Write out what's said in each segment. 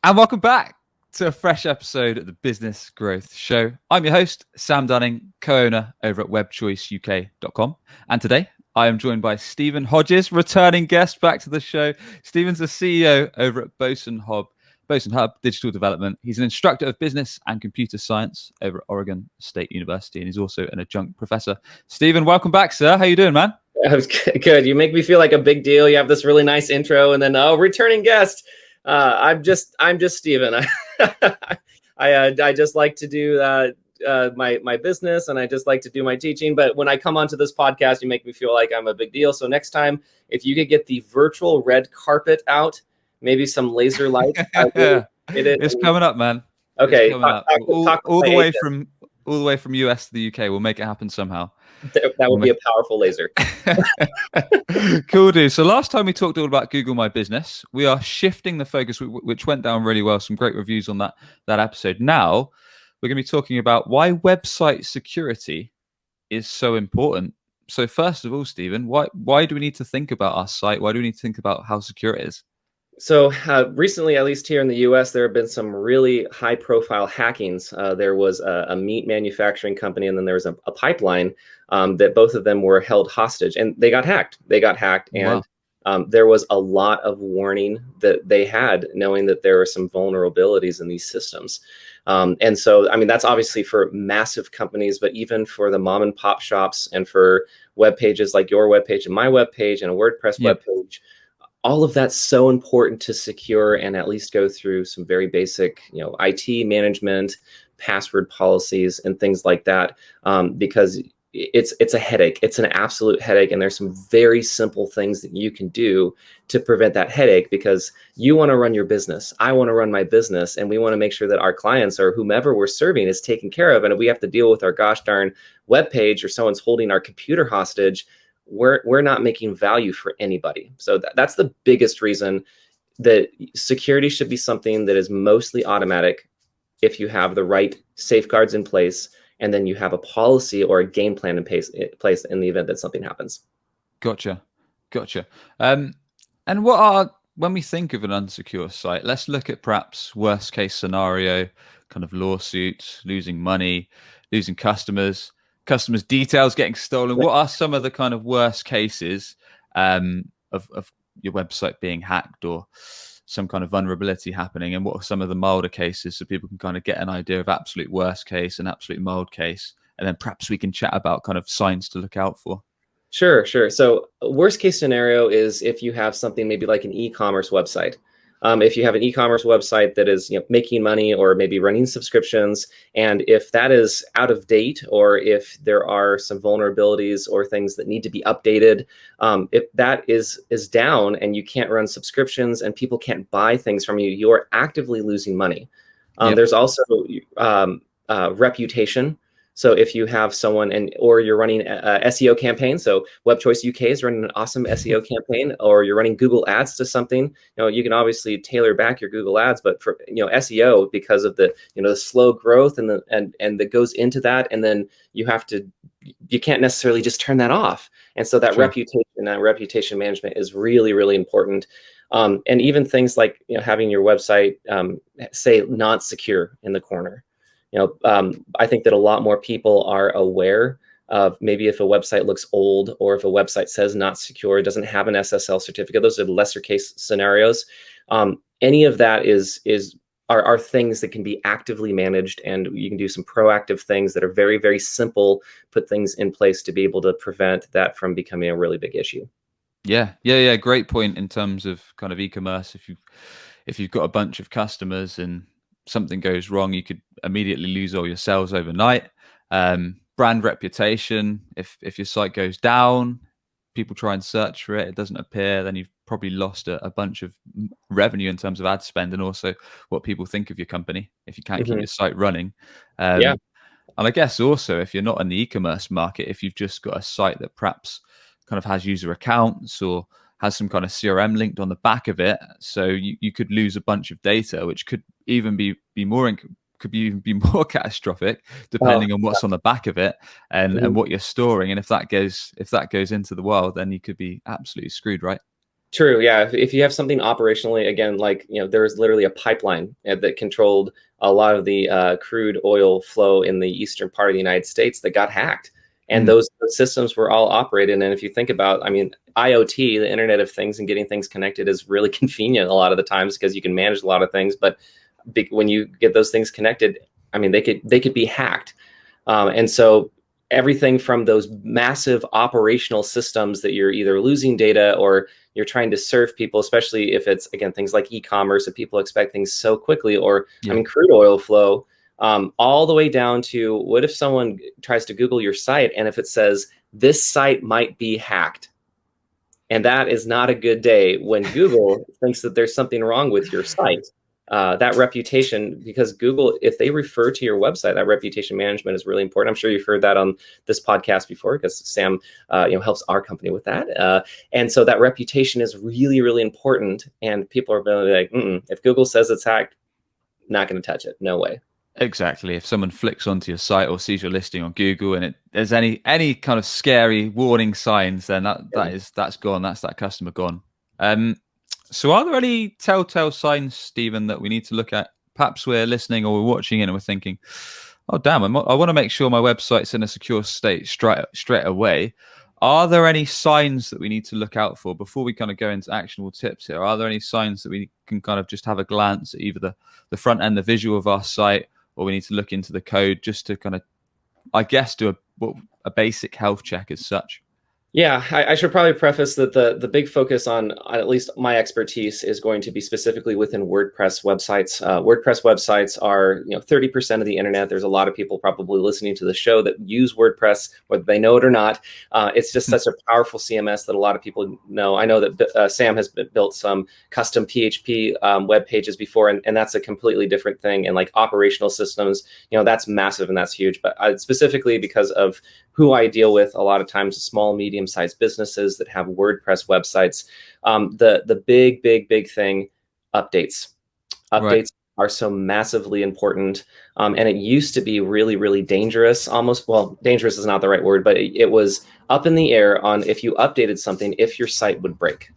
And welcome back to a fresh episode of the Business Growth Show. I'm your host, Sam Dunning, co-owner over at webchoiceuk.com. And today I am joined by Stephen Hodges, returning guest back to the show. Stephen's the CEO over at Boson Hub Digital Development. He's an instructor of business and computer science over at Oregon State University, and he's also an adjunct professor. Stephen, welcome back, sir. How you doing, man? I was good. You make me feel like a big deal. You have this really nice intro, and then returning guest. I'm just Steven. I just like to do my business, and I just like to do my teaching. But when I come onto this podcast, you make me feel like I'm a big deal. So next time, if you could get the virtual red carpet out, maybe some laser lights. It's coming up, man. Okay, it's coming up. All the way from US to the UK. We'll make it happen somehow. That would be a powerful laser. Cool, dude. So last time we talked all about Google My Business. We are shifting the focus, which went down really well. Some great reviews on that episode. Now we're going to be talking about why website security is so important. So first of all, Stephen, why do we need to think about our site? Why do we need to think about how secure it is? So recently, at least here in the US, there have been some really high-profile hackings. There was a meat manufacturing company, and then there was a pipeline that both of them were held hostage, and they got hacked. And wow. There was a lot of warning that they had, knowing that there were some vulnerabilities in these systems. And so, I mean, that's obviously for massive companies, but even for the mom and pop shops and for web pages like your web page and my web page and a WordPress web page. All of that's so important to secure and at least go through some very basic, IT management, password policies, and things like that, because it's a headache. It's an absolute headache, and there's some very simple things that you can do to prevent that headache, because you want to run your business. I want to run my business, and we want to make sure that our clients or whomever we're serving is taken care of. And if we have to deal with our gosh darn web page, or someone's holding our computer hostage, we're not making value for anybody. So that's the biggest reason that security should be something that is mostly automatic if you have the right safeguards in place, and then you have a policy or a game plan in place in the event that something happens. Gotcha. And when we think of an unsecure site, let's look at perhaps worst case scenario, kind of lawsuits, losing money, losing customers details getting stolen. What are some of the kind of worst cases of your website being hacked or some kind of vulnerability happening? And what are some of the milder cases, so people can kind of get an idea of absolute worst case and absolute mild case? And then perhaps we can chat about kind of signs to look out for. Sure. So worst case scenario is if you have something maybe like an e-commerce website. If you have an e-commerce website that is making money or maybe running subscriptions, and if that is out of date, or if there are some vulnerabilities or things that need to be updated, if that is down and you can't run subscriptions and people can't buy things from you, you're actively losing money. There's also reputation. So if you have someone or you're running a SEO campaign, so Web Choice UK is running an awesome SEO campaign, or you're running Google Ads to something, you can obviously tailor back your Google Ads, but for SEO, because of the the slow growth and that goes into that, and then you can't necessarily just turn that off. And so that reputation management is really, really important. And even things like having your website say not secure in the corner. I think that a lot more people are aware of maybe if a website looks old, or if a website says not secure, doesn't have an SSL certificate. Those are lesser case scenarios. Any of that are things that can be actively managed, and you can do some proactive things that are very, very simple, put things in place to be able to prevent that from becoming a really big issue. Yeah. Great point in terms of kind of e-commerce. If you've got a bunch of customers and something goes wrong, you could immediately lose all your sales overnight. Brand reputation, if your site goes down, people try and search for it, it doesn't appear, then you've probably lost a bunch of revenue in terms of ad spend, and also what people think of your company if you can't keep your site running. And I guess also, if you're not in the e-commerce market, if you've just got a site that perhaps kind of has user accounts or has some kind of CRM linked on the back of it, so you could lose a bunch of data, which could even be more catastrophic, depending on what's on the back of it and what you're storing. And if that goes into the wild, then you could be absolutely screwed, right? True. Yeah. If you have something operationally, again, like, there was literally a pipeline that controlled a lot of the crude oil flow in the eastern part of the United States that got hacked. And Mm, those systems were all operated. And if you think about, I mean, IoT, the Internet of Things, and getting things connected is really convenient a lot of the times because you can manage a lot of things. But when you get those things connected, I mean, they could be hacked. And so everything from those massive operational systems that you're either losing data or you're trying to serve people, especially if it's, again, things like e-commerce that people expect things so quickly, or, I yeah. mean, crude oil flow, all the way down to what if someone tries to Google your site and if it says this site might be hacked? And that is not a good day when Google thinks that there's something wrong with your site. That reputation, because Google, if they refer to your website, that reputation management is really important. I'm sure you've heard that on this podcast before, because Sam, helps our company with that. And so that reputation is really, really important. And people are really like, if Google says it's hacked, not going to touch it. No way. Exactly. If someone flicks onto your site or sees your listing on Google and there's any kind of scary warning signs, then that's gone. That's that customer gone. So are there any telltale signs, Stephen, that we need to look at? Perhaps we're listening or we're watching in and we're thinking, oh damn, I want to make sure my website's in a secure state straight away. Are there any signs that we need to look out for before we kind of go into actionable tips here? Are there any signs that we can kind of just have a glance at either the front end, the visual of our site, or we need to look into the code just to kind of, I guess, do a basic health check as such? Yeah, I should probably preface that the big focus on at least my expertise is going to be specifically within WordPress websites. WordPress websites are 30% of the internet. There's a lot of people probably listening to the show that use WordPress, whether they know it or not. It's just such a powerful CMS that a lot of people know. I know that Sam has built some custom PHP web pages before, and that's a completely different thing. And like operational systems, that's massive and that's huge. But specifically because of who I deal with, a lot of times small, medium-sized businesses that have WordPress websites. The big thing, updates. Right. Updates are so massively important. And it used to be really, really dangerous, almost, well, dangerous is not the right word, but it was up in the air on if you updated something, if your site would break.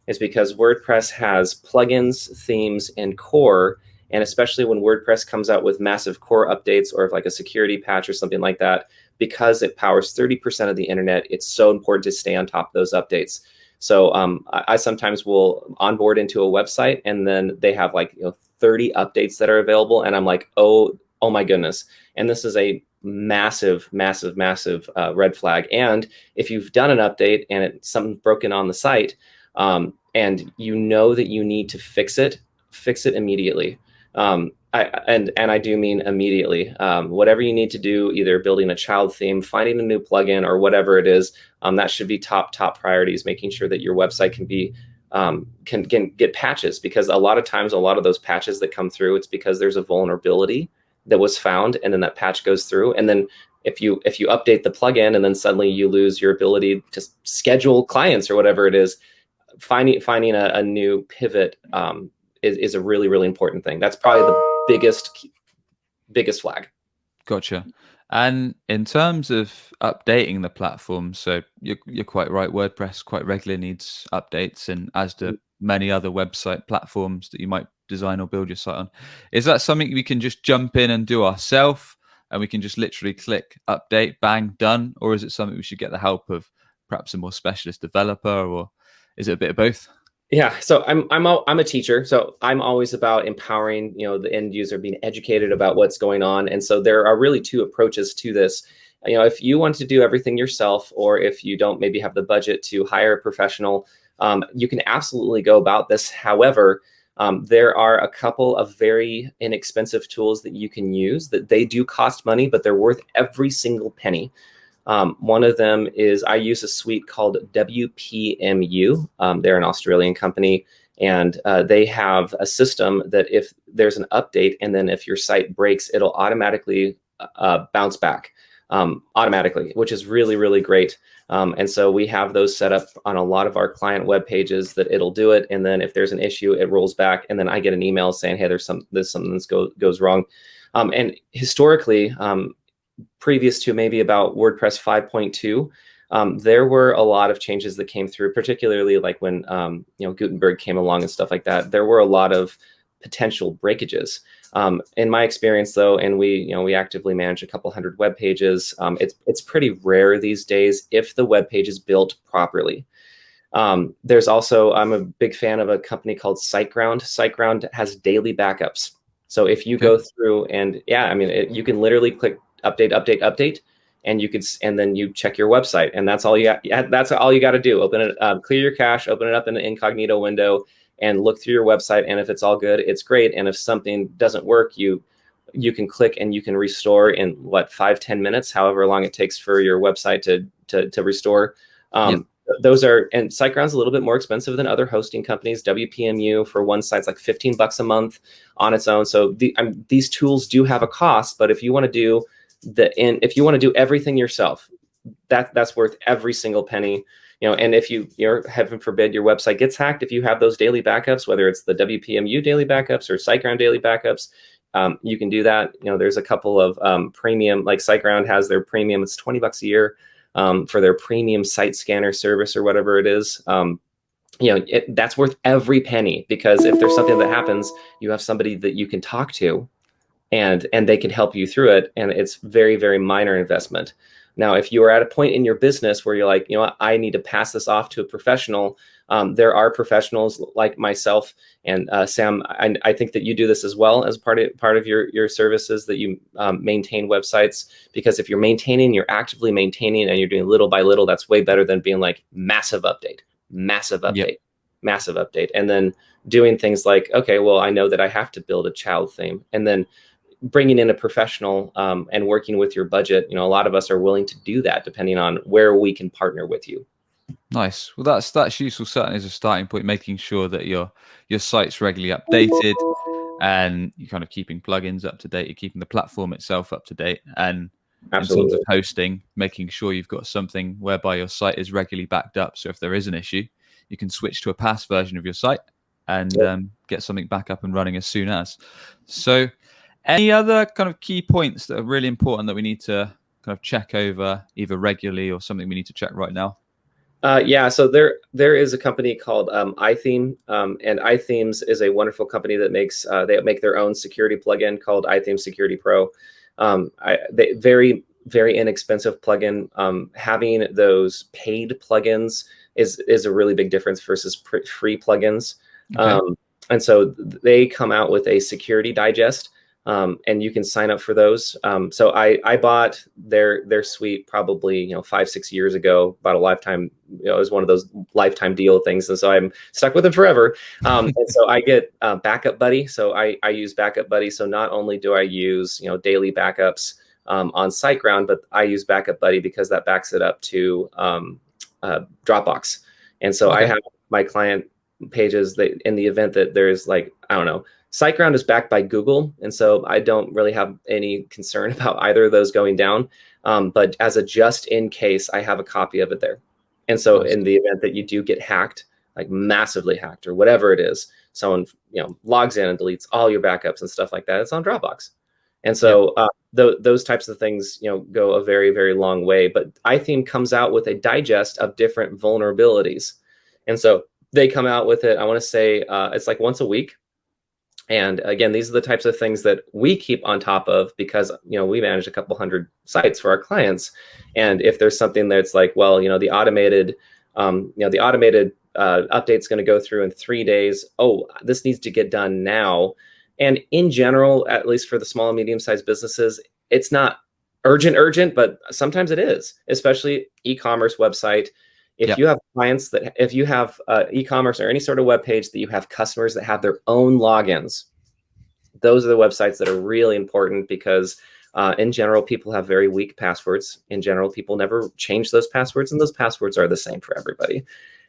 It's because WordPress has plugins, themes, and core. And especially when WordPress comes out with massive core updates or if like a security patch or something like that, because it powers 30% of the internet, it's so important to stay on top of those updates. So I sometimes will onboard into a website and then they have like 30 updates that are available, and I'm like, oh my goodness. And this is a massive red flag. And if you've done an update and something's broken on the site, and you know that you need to fix it immediately. I do mean immediately. Whatever you need to do, either building a child theme, finding a new plugin, or whatever it is, that should be top priorities. Making sure that your website can be can get patches, because a lot of times, a lot of those patches that come through, it's because there's a vulnerability that was found, and then that patch goes through, and then if you update the plugin, and then suddenly you lose your ability to schedule clients or whatever it is, finding a new pivot is a really, really important thing. That's probably the biggest flag. Gotcha. And in terms of updating the platform, so you're quite right. WordPress quite regularly needs updates, and as do many other website platforms that you might design or build your site on. Is that something we can just jump in and do ourselves, and we can just literally click update, bang, done? Or is it something we should get the help of perhaps a more specialist developer, or is it a bit of both? Yeah, so I'm a teacher, so I'm always about empowering the end user, being educated about what's going on, and so there are really two approaches to this. If you want to do everything yourself, or if you don't maybe have the budget to hire a professional, you can absolutely go about this. However, there are a couple of very inexpensive tools that you can use that they do cost money, but they're worth every single penny. One of them is I use a suite called WPMU. They're an Australian company, and they have a system that if there's an update and then if your site breaks, it'll automatically bounce back automatically, which is really, really great. And so we have those set up on a lot of our client web pages that it'll do it. And then if there's an issue, it rolls back. And then I get an email saying, hey, there's something that goes wrong. And historically, previous to maybe about WordPress 5.2, there were a lot of changes that came through, particularly like when Gutenberg came along and stuff like that. There were a lot of potential breakages. In my experience, though, and we actively manage a couple hundred web pages. It's pretty rare these days if the web page is built properly. There's also, I'm a big fan of a company called SiteGround. SiteGround has daily backups. So if you go through and you can literally click update, update, update, and then you check your website, and that's all you got. That's all you got to do. Open it, clear your cache, open it up in an incognito window, and look through your website. And if it's all good, it's great. And if something doesn't work, you can click and you can restore in 5-10 minutes, however long it takes for your website to restore. Those are, and SiteGround's a little bit more expensive than other hosting companies. WPMU for one site's like $15 a month on its own. So these tools do have a cost, but if you want to do everything yourself, that's worth every single penny. And if you're, heaven forbid, your website gets hacked, if you have those daily backups, whether it's the WPMU daily backups or SiteGround daily backups, you can do that. There's a couple of premium, like SiteGround has their premium. It's $20 a year. For their premium site scanner service or whatever it is, that's worth every penny, because if there's something that happens, you have somebody that you can talk to, and they can help you through it, and it's very, very minor investment. Now, if you are at a point in your business where you're like, I need to pass this off to a professional, there are professionals like myself and Sam. I think that you do this as well as part of your services, that you maintain websites, because if you're actively maintaining and you're doing little by little, that's way better than being like massive update, and then doing things like, okay, well, I know that I have to build a child theme, and then bringing in a professional and working with your budget. A lot of us are willing to do that depending on where we can partner with you. Nice. Well, that's useful, certainly as a starting point, making sure that your site's regularly updated and you're kind of keeping plugins up to date, you're keeping the platform itself up to date, and Absolutely. in terms of hosting, making sure you've got something whereby your site is regularly backed up. So if there is an issue, you can switch to a past version of your site and get something back up and running as soon as. So any other kind of key points that are really important that we need to kind of check over either regularly or something we need to check right now? So there is a company called iTheme, and iThemes is a wonderful company that makes they make their own security plugin called iTheme Security Pro. They very, very inexpensive plugin. Having those paid plugins is a really big difference versus free plugins. Okay. And so they come out with a security digest. And you can sign up for those. So I bought their suite probably 5-6 years ago, about a lifetime. It was one of those lifetime deal things, and so I'm stuck with them forever. And so I get Backup Buddy. So I use Backup Buddy. So not only do I use daily backups on SiteGround, but I use Backup Buddy because that backs it up to Dropbox. And so I have my client pages that, in the event that there's SiteGround is backed by Google, and so I don't really have any concern about either of those going down. But as a just in case, I have a copy of it there. And so in the event that you do get hacked, like massively hacked or whatever it is, someone logs in and deletes all your backups and stuff like that, it's on Dropbox. And so those types of things go a very, very long way. But iTheme comes out with a digest of different vulnerabilities. And so they come out with it, I want to say it's like once a week. And again, these are the types of things that we keep on top of because, we manage a couple hundred sites for our clients. And if there's something that's like, well, the automated update's going to go through in 3 days. Oh, this needs to get done now. And in general, at least for the small and medium-sized businesses, it's not urgent, but sometimes it is, especially e-commerce website. If you have clients if you have e-commerce or any sort of web page that you have customers that have their own logins, those are the websites that are really important because in general, people have very weak passwords. In general, people never change those passwords, and those passwords are the same for everybody.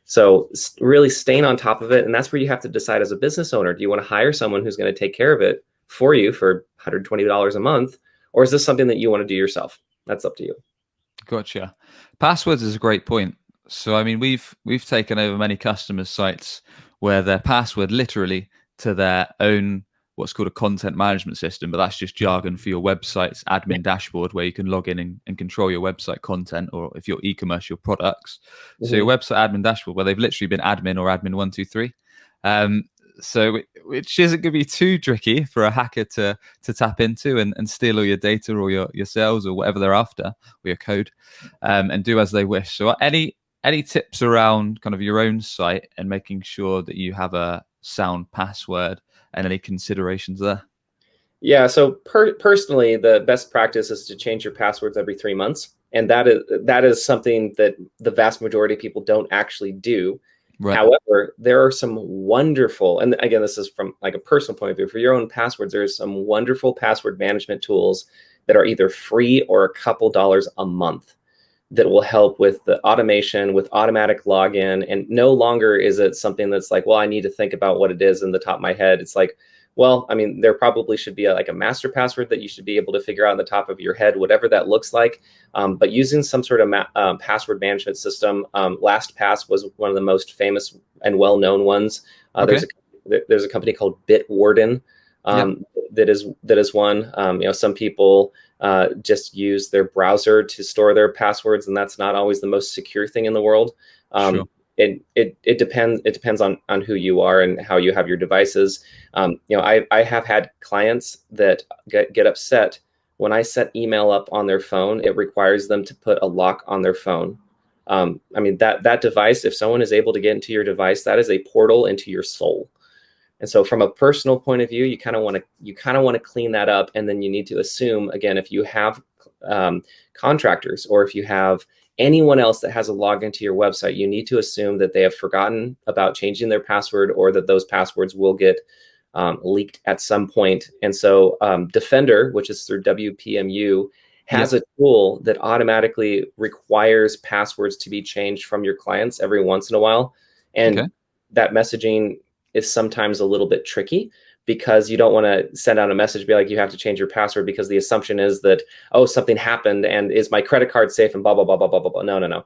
So really staying on top of it. And that's where you have to decide as a business owner, do you want to hire someone who's going to take care of it for you for $120 a month? Or is this something that you want to do yourself? That's up to you. Gotcha. Passwords is a great point. So, I mean, we've taken over many customers' sites where their password literally to their own what's called a content management system, but that's just jargon for your website's admin dashboard where you can log in and control your website content, or if you're e-commerce, your products. So your website admin dashboard, where they've literally been admin or admin 123. So which isn't going to be too tricky for a hacker to tap into and steal all your data or your sales or whatever they're after, or your code, and do as they wish. So any tips around kind of your own site and making sure that you have a sound password and any considerations there? Yeah, so personally, the best practice is to change your passwords every 3 months. And that is something that the vast majority of people don't actually do. Right. However, there are some wonderful, and again, this is from like a personal point of view, for your own passwords, there's some wonderful password management tools that are either free or a couple dollars a month that will help with the automation, with automatic login. And no longer is it something that's like, well, I need to think about what it is in the top of my head. It's like, well, I mean, there probably should be like a master password that you should be able to figure out on the top of your head, whatever that looks like. But using some sort of password management system, LastPass was one of the most famous and well-known ones. Okay. There's a company called Bitwarden that is one. Some people just use their browser to store their passwords, and that's not always the most secure thing in the world. Sure. It depends on who you are and how you have your devices. I have had clients that get upset when I set email up on their phone. It requires them to put a lock on their phone. I mean, that device, if someone is able to get into your device, that is a portal into your soul. And so from a personal point of view, you kind of want to clean that up. And then you need to assume, again, if you have contractors, or if you have anyone else that has a login to your website, you need to assume that they have forgotten about changing their password, or that those passwords will get leaked at some point. And so Defender, which is through WPMU, has a tool that automatically requires passwords to be changed from your clients every once in a while. And that messaging is sometimes a little bit tricky, because you don't want to send out a message, be like, you have to change your password, because the assumption is that, oh, something happened and is my credit card safe and blah, blah, blah, blah, blah, blah, blah. No.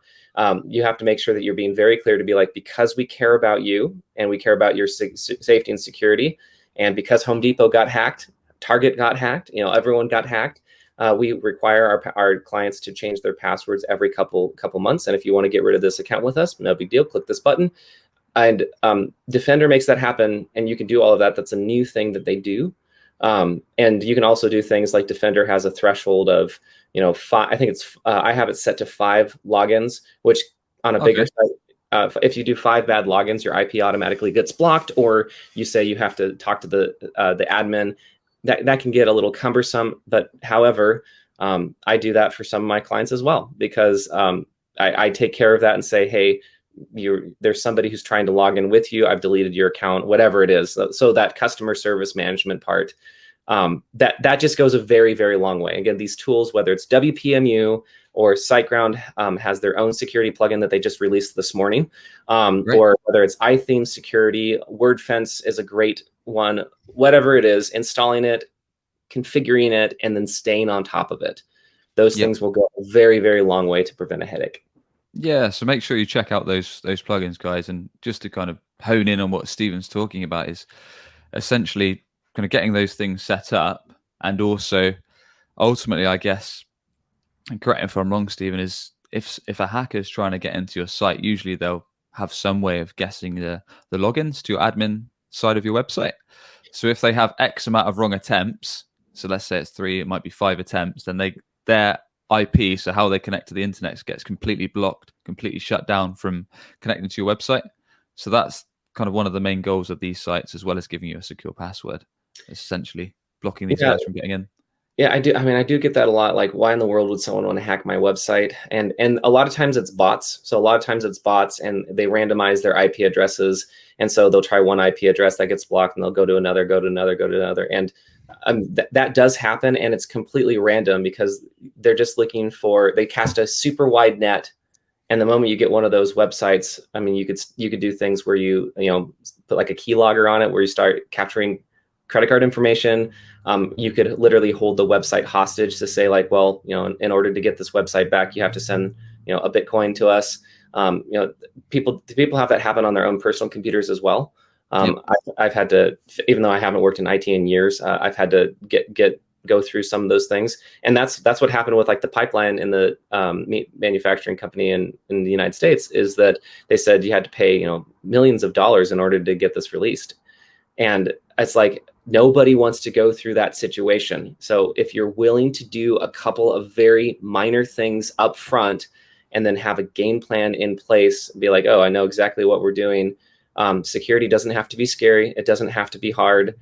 You have to make sure that you're being very clear to be like, because we care about you and we care about your safety and security. And because Home Depot got hacked, Target got hacked, everyone got hacked. We require our clients to change their passwords every couple months. And if you want to get rid of this account with us, no big deal. Click this button. And Defender makes that happen, and you can do all of that. That's a new thing that they do. And you can also do things like Defender has a threshold of, 5. I think I have it set to 5 logins, which on a bigger site, if you do 5 bad logins, your IP automatically gets blocked, or you say you have to talk to the admin. That can get a little cumbersome. But however, I do that for some of my clients as well, because I take care of that and say, hey, there's somebody who's trying to log in with you. I've deleted your account, whatever it is. So that customer service management part, that just goes a very, very long way. Again, these tools, whether it's WPMU or SiteGround, has their own security plugin that they just released this morning, or whether it's iTheme security, WordFence is a great one. Whatever it is, installing it, configuring it, and then staying on top of it. Those things will go a very, very long way to prevent a headache. Yeah, so make sure you check out those plugins, guys. And just to kind of hone in on what Stephen's talking about, is essentially kind of getting those things set up, and also ultimately, I guess, and correct me if I'm wrong, Stephen, is if a hacker's trying to get into your site, usually they'll have some way of guessing the logins to your admin side of your website. So if they have X amount of wrong attempts, so let's say it's 3, it might be 5 attempts, then their IP, so how they connect to the internet, gets completely blocked, completely shut down from connecting to your website. So that's kind of one of the main goals of these sites, as well as giving you a secure password, essentially blocking these guys from getting in. Yeah, I do. I mean, I do get that a lot. Like, why in the world would someone want to hack my website? And a lot of times it's bots. So a lot of times it's bots, and they randomize their IP addresses. And so they'll try one IP address that gets blocked, and they'll go to another, go to another, go to another. And that does happen, and it's completely random, because they're just looking for, they cast a super wide net. And the moment you get one of those websites, I mean, you could do things where you put like a keylogger on it, where you start capturing credit card information. You could literally hold the website hostage to say, like, well, in order to get this website back, you have to send a Bitcoin to us. People have that happen on their own personal computers as well. Yep. I've had to, even though I haven't worked in IT in years, I've had to go through some of those things, and that's what happened with like the pipeline in the meat manufacturing company in the United States, is that they said you had to pay millions of dollars in order to get this released, and it's like nobody wants to go through that situation. So if you're willing to do a couple of very minor things up front and then have a game plan in place, be like, oh, I know exactly what we're doing. Security doesn't have to be scary. It doesn't have to be hard.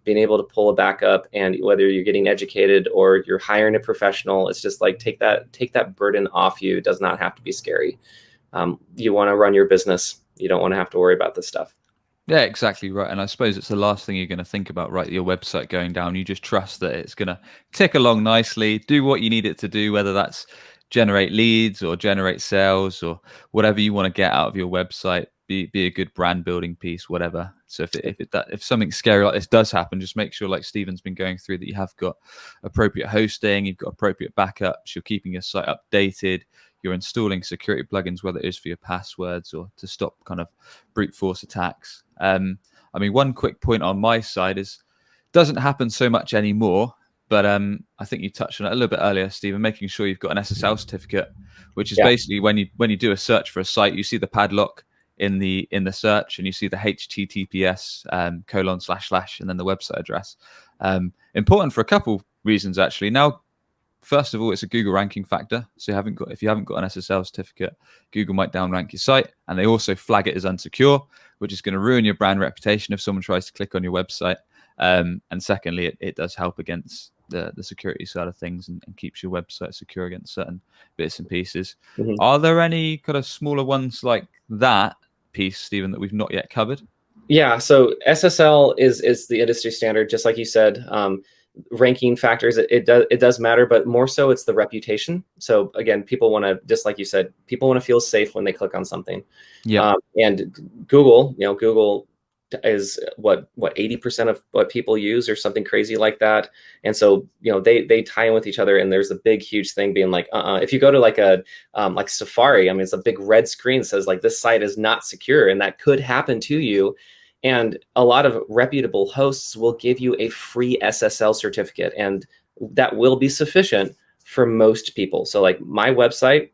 Being able to pull a backup, and whether you're getting educated or you're hiring a professional, it's just like take that burden off you. It does not have to be scary. You want to run your business. You don't want to have to worry about this stuff. Yeah, exactly right. And I suppose it's the last thing you're going to think about, right? Your website going down. You just trust that it's going to tick along nicely, do what you need it to do, whether that's generate leads or generate sales or whatever you want to get out of your website, be a good brand building piece, whatever. So if something scary like this does happen, just make sure, like Stephen's been going through, that you have got appropriate hosting, you've got appropriate backups, you're keeping your site updated, you're installing security plugins, whether it is for your passwords or to stop kind of brute force attacks. I mean, one quick point on my side is, doesn't happen so much anymore, but I think you touched on it a little bit earlier, Stephen, making sure you've got an SSL certificate, which is basically when you do a search for a site, you see the padlock in the search, and you see the HTTPS : / and then the website address. Important for a couple reasons, actually. Now, first of all, it's a Google ranking factor. So if you haven't got an SSL certificate, Google might downrank your site, and they also flag it as unsecure, which is going to ruin your brand reputation if someone tries to click on your website. And secondly, it does help against the security side of things, and keeps your website secure against certain bits and pieces. Mm-hmm. Are there any kind of smaller ones like that piece, Stephen, that we've not yet covered? Yeah, so SSL is the industry standard, just like you said. Ranking factors, it does matter, but more so it's the reputation. So again, people want to, just like you said, people want to feel safe when they click on something. Yeah. And Google is what 80% of what people use, or something crazy like that. And so they tie in with each other, and there's a big huge thing being like, if you go to like a like Safari, I mean, it's a big red screen says like, this site is not secure, and that could happen to you. And a lot of reputable hosts will give you a free SSL certificate, and that will be sufficient for most people. So like my website,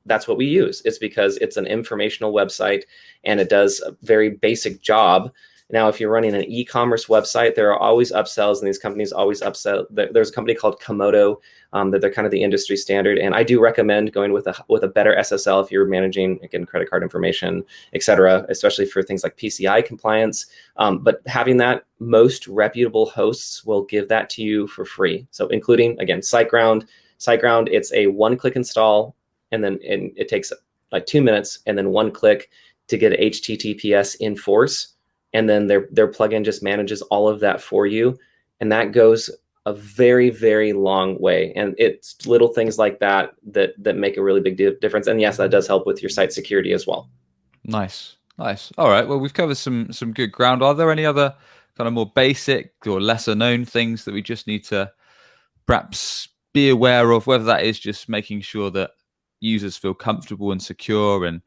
that's what we use. It's because it's an informational website, and it does a very basic job. Now, if you're running an e-commerce website, there are always upsells, and these companies always upsell. There's a company called Komodo that they're kind of the industry standard, and I do recommend going with a better SSL if you're managing, again, credit card information, et cetera, especially for things like PCI compliance. But having that, most reputable hosts will give that to you for free. So including, again, SiteGround. SiteGround, it's a one-click install, and then it takes like 2 minutes, and then one click to get HTTPS in force. And then their plugin just manages all of that for you. And that goes a very, very long way. And it's little things like that make a really big difference. And yes, that does help with your site security as well. Nice. All right. Well, we've covered some good ground. Are there any other kind of more basic or lesser known things that we just need to perhaps be aware of, whether that is just making sure that users feel comfortable and secure and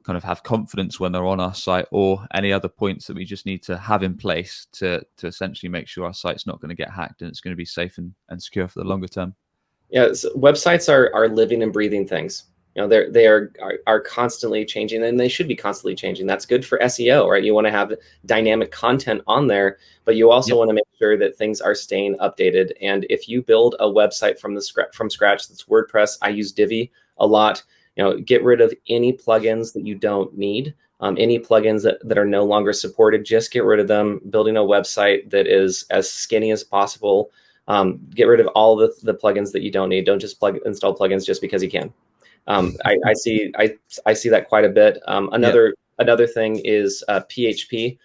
kind of have confidence when they're on our site, or any other points that we just need to have in place to essentially make sure our site's not going to get hacked and it's going to be safe and secure for the longer term? Yeah, so websites are living and breathing things. They are constantly changing, and they should be constantly changing. That's good for SEO, right? You want to have dynamic content on there, but you also want to make sure that things are staying updated. And if you build a website from scratch that's WordPress, I use Divi a lot. Get rid of any plugins that you don't need. Any plugins that are no longer supported, just get rid of them. Building a website that is as skinny as possible. Get rid of all the plugins that you don't need. Don't just install plugins just because you can. I see that quite a bit. Another thing is PHP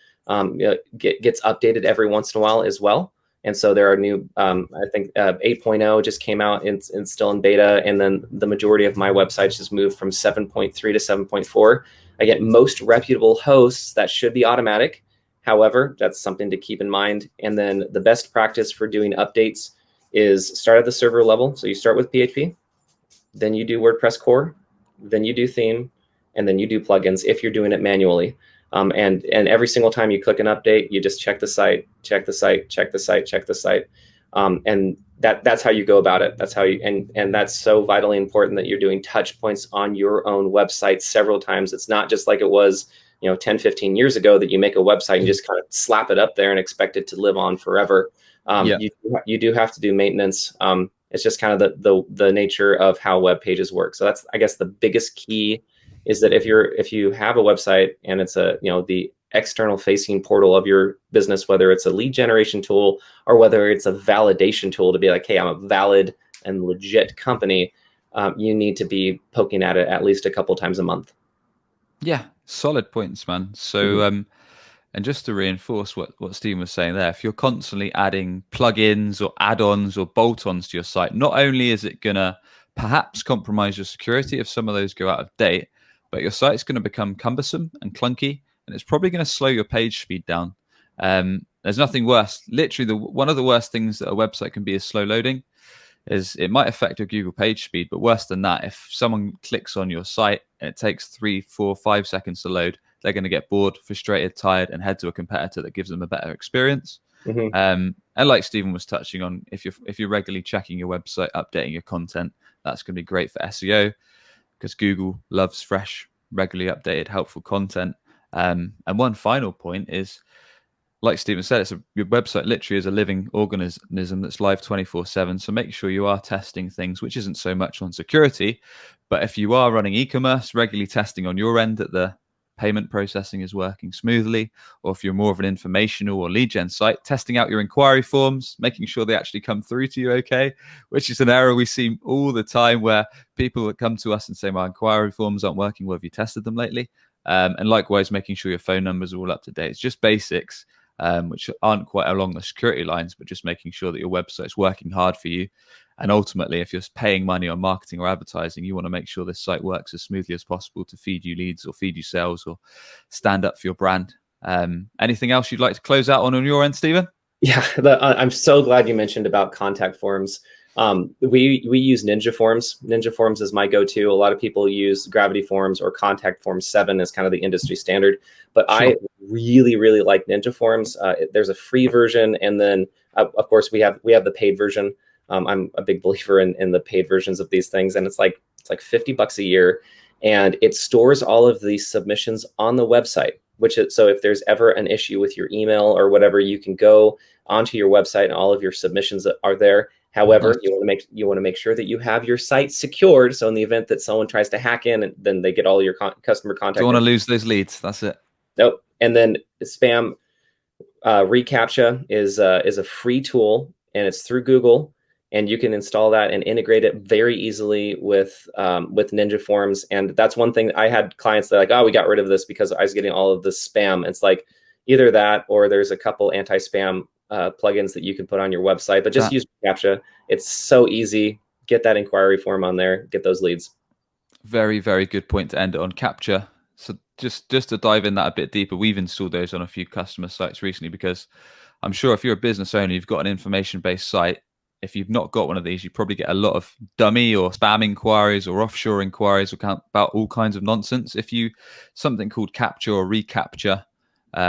gets updated every once in a while as well. And so there are new, I think 8.0 just came out and still in beta. And then the majority of my websites just moved from 7.3 to 7.4. Again, most reputable hosts, that should be automatic. However, that's something to keep in mind. And then the best practice for doing updates is start at the server level. So you start with PHP, then you do WordPress core, then you do theme, and then you do plugins if you're doing it manually. And every single time you click an update, you just check the site, check the site, check the site, check the site. And that's how you go about it. That's how you, and that's so vitally important that you're doing touch points on your own website several times. It's not just like it was, 10, 15 years ago that you make a website and just kind of slap it up there and expect it to live on forever. You do have to do maintenance. It's just kind of the nature of how web pages work. So that's, I guess, the biggest key is that if you have a website and it's the external facing portal of your business, whether it's a lead generation tool or whether it's a validation tool to be like, hey, I'm a valid and legit company, you need to be poking at it at least a couple times a month. Yeah, solid points, man. So, and just to reinforce what Stephen was saying there, if you're constantly adding plugins or add-ons or bolt-ons to your site, not only is it going to perhaps compromise your security if some of those go out of date, but your site's going to become cumbersome and clunky, and it's probably going to slow your page speed down. There's nothing worse. Literally, one of the worst things that a website can be is slow loading. Is it might affect your Google page speed, but worse than that, if someone clicks on your site and it takes 3, 4, 5 seconds to load, they're going to get bored, frustrated, tired, and head to a competitor that gives them a better experience. And like Stephen was touching on, if you're regularly checking your website, updating your content, that's going to be great for SEO because Google loves fresh, regularly updated, helpful content. And one final point is, like Stephen said, your website literally is a living organism that's live 24/7. So make sure you are testing things, which isn't so much on security, but if you are running e-commerce, regularly testing on your end that the payment processing is working smoothly, or if you're more of an informational or lead gen site, testing out your inquiry forms, making sure they actually come through to you okay, which is an error we see all the time where people that come to us and say, my inquiry forms aren't working, well, have you tested them lately? And likewise, making sure your phone numbers are all up to date. It's just basics. Which aren't quite along the security lines, but just making sure that your website's working hard for you. And ultimately, if you're paying money on marketing or advertising, you want to make sure this site works as smoothly as possible to feed you leads or feed you sales or stand up for your brand. Anything else you'd like to close out on your end, Stephen? Yeah, I'm so glad you mentioned about contact forms. We use Ninja Forms. Ninja Forms is my go-to. A lot of people use Gravity Forms or Contact Form 7 as kind of the industry standard. But sure. I really, really like Ninja Forms. There's a free version, and then of course we have the paid version. I'm a big believer in the paid versions of these things, and it's like $50 a year, and it stores all of these submissions on the website. So if there's ever an issue with your email or whatever, you can go onto your website and all of your submissions are there. However, you want to make sure that you have your site secured. So in the event that someone tries to hack in, and then they get all your customer contact. Don't want to lose those leads. That's it. Nope. And then spam reCAPTCHA is a free tool, and it's through Google, and you can install that and integrate it very easily with Ninja Forms. And that's one thing. I had clients that are like, oh, we got rid of this because I was getting all of this spam. It's like either that or there's a couple anti-spam plugins that you can put on your website, but just use reCAPTCHA. It's so easy. Get that inquiry form on there, get those leads. Very, very good point to end it on. CAPTCHA. So just to dive in that a bit deeper, we've installed those on a few customer sites recently because I'm sure if you're a business owner, you've got an information-based site. If you've not got one of these, you probably get a lot of dummy or spam inquiries or offshore inquiries about all kinds of nonsense. If you something called CAPTCHA or reCAPTCHA,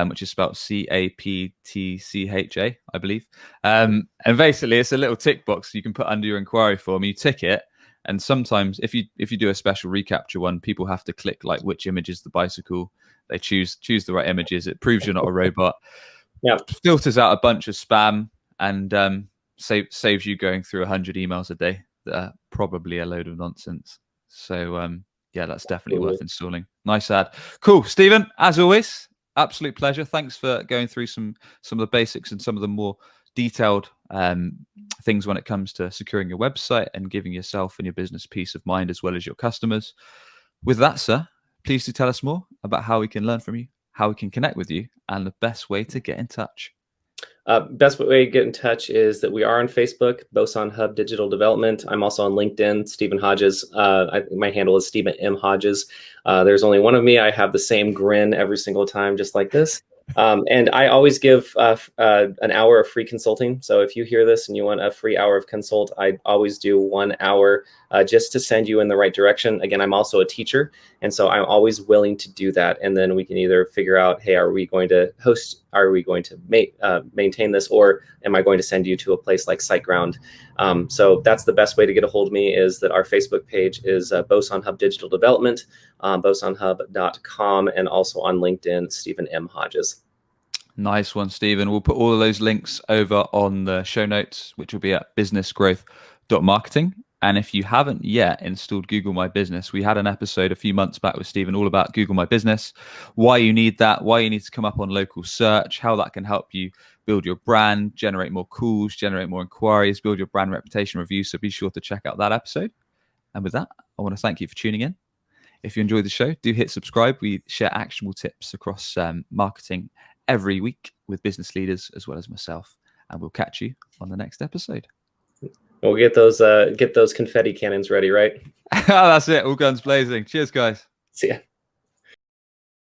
which is spelled CAPTCHA, I believe. And basically, it's a little tick box you can put under your inquiry form. You tick it, and sometimes if you do a special reCAPTCHA one, people have to click like which image is the bicycle. They choose the right images. It proves you're not a robot. Yeah, filters out a bunch of spam and saves you going through 100 emails a day that are probably a load of nonsense. So yeah, that's definitely worth installing. Nice ad. Cool, Stephen. As always, absolute pleasure. Thanks for going through some of the basics and some of the more detailed things when it comes to securing your website and giving yourself and your business peace of mind as well as your customers. With that, sir, please do tell us more about how we can learn from you, how we can connect with you, and the best way to get in touch. Best way to get in touch is that we are on Facebook, Boson Hub Digital Development. I'm also on LinkedIn, Stephen Hodges. My handle is Stephen M. Hodges. There's only one of me. I have the same grin every single time, just like this. And I always give an hour of free consulting. So if you hear this and you want a free hour of consult, I always do 1 hour just to send you in the right direction. Again, I'm also a teacher, and so I'm always willing to do that. And then we can either figure out, hey, are we going to host? Are we going to maintain this, or am I going to send you to a place like SiteGround? So that's the best way to get a hold of me. Is that our Facebook page is Boson Hub Digital Development, bosonhub.com, and also on LinkedIn, Stephen M. Hodges. Nice one, Stephen. We'll put all of those links over on the show notes, which will be at businessgrowth.marketing. And if you haven't yet installed Google My Business, we had an episode a few months back with Stephen all about Google My Business, why you need that, why you need to come up on local search, how that can help you build your brand, generate more calls, generate more inquiries, build your brand reputation review. So be sure to check out that episode. And with that, I want to thank you for tuning in. If you enjoyed the show, do hit subscribe. We share actionable tips across marketing every week with business leaders as well as myself. And we'll catch you on the next episode. We'll get those confetti cannons ready, right? That's it. All guns blazing. Cheers, guys. See ya.